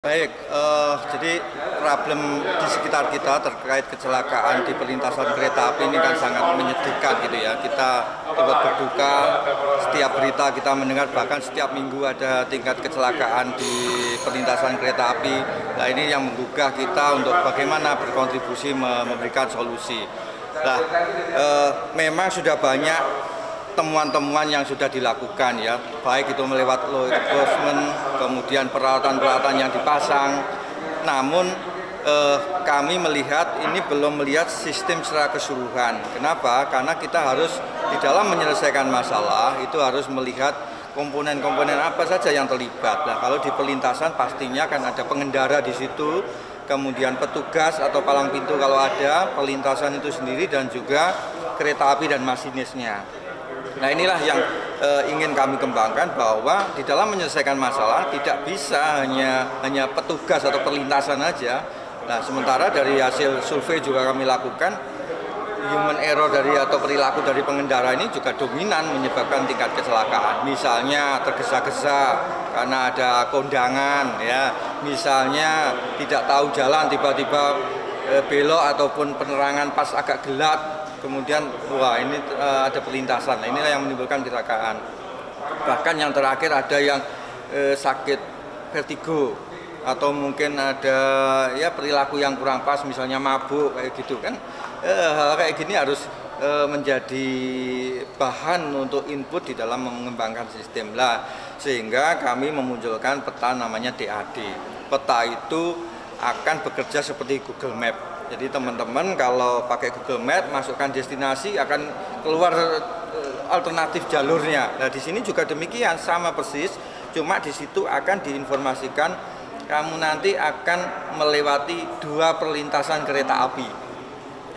Baik, jadi problem di sekitar kita terkait kecelakaan di perlintasan kereta api ini kan sangat menyedihkan gitu ya. Kita turut berduka, setiap berita kita mendengar, bahkan setiap minggu ada tingkat kecelakaan di perlintasan kereta api. Nah, ini yang menggugah kita untuk bagaimana berkontribusi memberikan solusi. Nah, memang sudah banyak temuan-temuan yang sudah dilakukan ya, baik itu melewat law enforcement, kemudian peralatan-peralatan yang dipasang. Namun kami melihat ini belum melihat sistem secara keseluruhan. Kenapa? Karena kita harus di dalam menyelesaikan masalah itu harus melihat komponen-komponen apa saja yang terlibat. Nah, kalau di perlintasan pastinya kan ada pengendara di situ, kemudian petugas atau palang pintu kalau ada, perlintasan itu sendiri, dan juga kereta api dan masinisnya. Nah, inilah yang ingin kami kembangkan, bahwa di dalam menyelesaikan masalah tidak bisa hanya petugas atau perlintasan aja. Nah, sementara dari hasil survei juga kami lakukan, human error atau perilaku dari pengendara ini juga dominan menyebabkan tingkat kecelakaan. Misalnya tergesa-gesa karena ada kondangan ya, misalnya tidak tahu jalan, tiba-tiba belok ataupun penerangan pas agak gelap, kemudian wah ini ada perlintasan. Nah, inilah yang menimbulkan kecelakaan. Bahkan yang terakhir ada yang sakit vertigo, atau mungkin ada ya perilaku yang kurang pas, misalnya mabuk kayak gitu kan. Hal kayak gini harus menjadi bahan untuk input di dalam mengembangkan sistem lah, sehingga kami memunculkan peta namanya DAD. Peta itu akan bekerja seperti Google Map. Jadi teman-teman kalau pakai Google Map, masukkan destinasi, akan keluar alternatif jalurnya. Nah, di sini juga demikian, sama persis, cuma di situ akan diinformasikan kamu nanti akan melewati 2 perlintasan kereta api.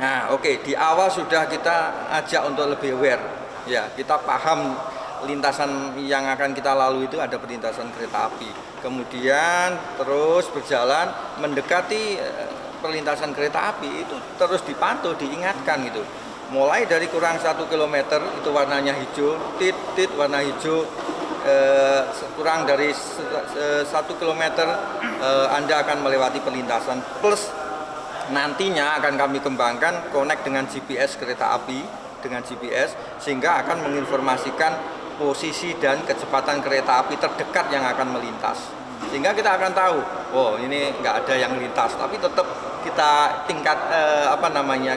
Nah, oke, di awal sudah kita ajak untuk lebih aware. Ya, kita paham lintasan yang akan kita lalui itu ada perlintasan kereta api. Kemudian terus berjalan mendekati perlintasan kereta api itu terus dipantau, diingatkan gitu. Mulai dari kurang 1 km itu warnanya hijau, titik warna hijau, kurang dari 1 km Anda akan melewati perlintasan. Plus nantinya akan kami kembangkan connect dengan GPS kereta api, dengan GPS, sehingga akan menginformasikan posisi dan kecepatan kereta api terdekat yang akan melintas. Sehingga kita akan tahu, oh ini nggak ada yang lintas, tapi tetap kita tingkat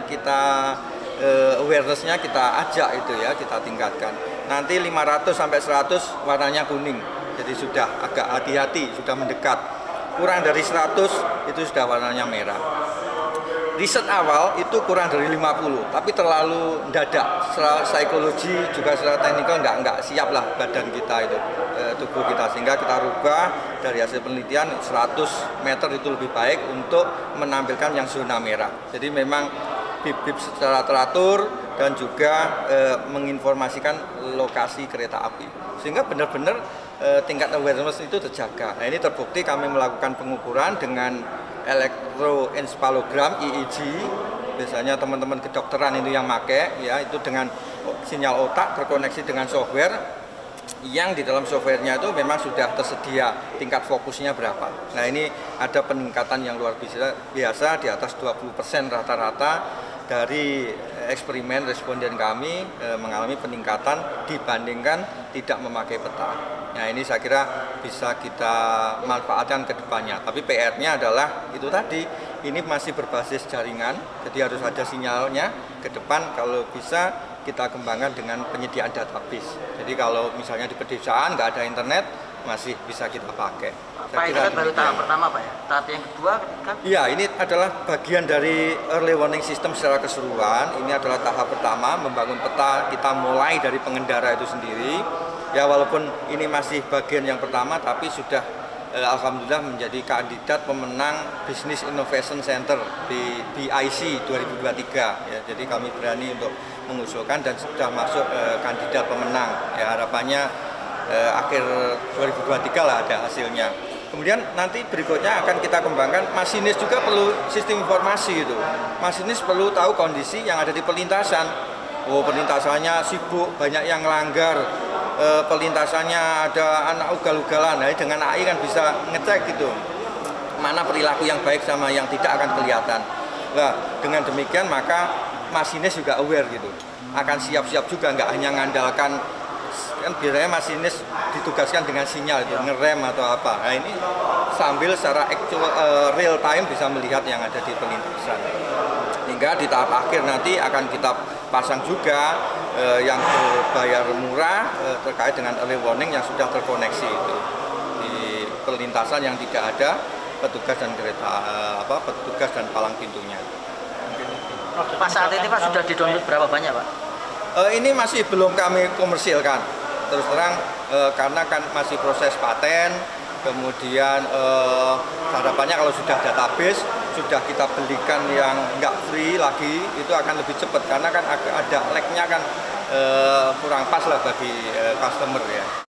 kita awareness-nya kita ajak itu ya, kita tingkatkan. Nanti 500 sampai 100 warnanya kuning, jadi sudah agak hati-hati, sudah mendekat. Kurang dari 100 itu sudah warnanya merah. Riset awal itu kurang dari 50, tapi terlalu mendadak. Secara psikologi juga secara teknikal nggak siap lah badan kita itu, tubuh kita, sehingga kita rubah dari hasil penelitian 100 meter itu lebih baik untuk menampilkan yang zona merah. Jadi memang bip-bip secara teratur dan juga menginformasikan lokasi kereta api, sehingga benar-benar tingkat awareness itu terjaga. Nah, ini terbukti kami melakukan pengukuran dengan elektroencephalogram EEG. Biasanya teman-teman kedokteran itu yang pakai ya, itu dengan sinyal otak terkoneksi dengan software, yang di dalam softwarenya itu memang sudah tersedia tingkat fokusnya berapa. Nah, ini ada peningkatan yang luar biasa di atas 20% rata-rata dari eksperimen responden kami mengalami peningkatan dibandingkan tidak memakai peta. Nah, ini saya kira bisa kita manfaatkan ke depannya. Tapi PR-nya adalah itu tadi, ini masih berbasis jaringan, jadi harus ada sinyalnya ke depan. Kalau bisa kita kembangkan dengan penyediaan database. Jadi kalau misalnya di pedesaan nggak ada internet, masih bisa kita pakai. Pak, itu kan baru tahap pertama Pak ya? Tahap yang kedua kan? Iya, ini adalah bagian dari early warning system secara keseluruhan. Ini adalah tahap pertama, membangun peta. Kita mulai dari pengendara itu sendiri. Ya, walaupun ini masih bagian yang pertama, tapi sudah alhamdulillah menjadi kandidat pemenang Business Innovation Center di BIC 2023. Ya, jadi kami berani untuk mengusulkan dan sudah masuk kandidat pemenang. Ya, harapannya akhir 2023 lah ada hasilnya. Kemudian nanti berikutnya akan kita kembangkan, masinis juga perlu sistem informasi itu. Masinis perlu tahu kondisi yang ada di perlintasan. Oh, perlintasannya sibuk, banyak yang melanggar, perlintasannya ada anak ugal-ugalan. Nah, dengan AI kan bisa ngecek gitu. mana perilaku yang baik sama yang tidak akan kelihatan. Nah, dengan demikian maka masinis juga aware gitu, akan siap-siap juga, nggak hanya ngandalkan, kan biasanya masinis ditugaskan dengan sinyal itu, ngerem atau apa. Nah ini sambil secara actual, real time bisa melihat yang ada di pelintasan. Hingga di tahap akhir nanti akan kita pasang juga yang berbayar murah terkait dengan early warning yang sudah terkoneksi itu di perlintasan yang tidak ada petugas dan petugas dan palang pintunya. Pak, saat ini Pak sudah di-download berapa banyak Pak? Ini masih belum kami komersilkan, terus terang karena kan masih proses paten. Kemudian harapannya kalau sudah database, sudah kita belikan yang nggak free lagi, itu akan lebih cepat karena kan ada lag-nya kan kurang pas lah bagi customer ya.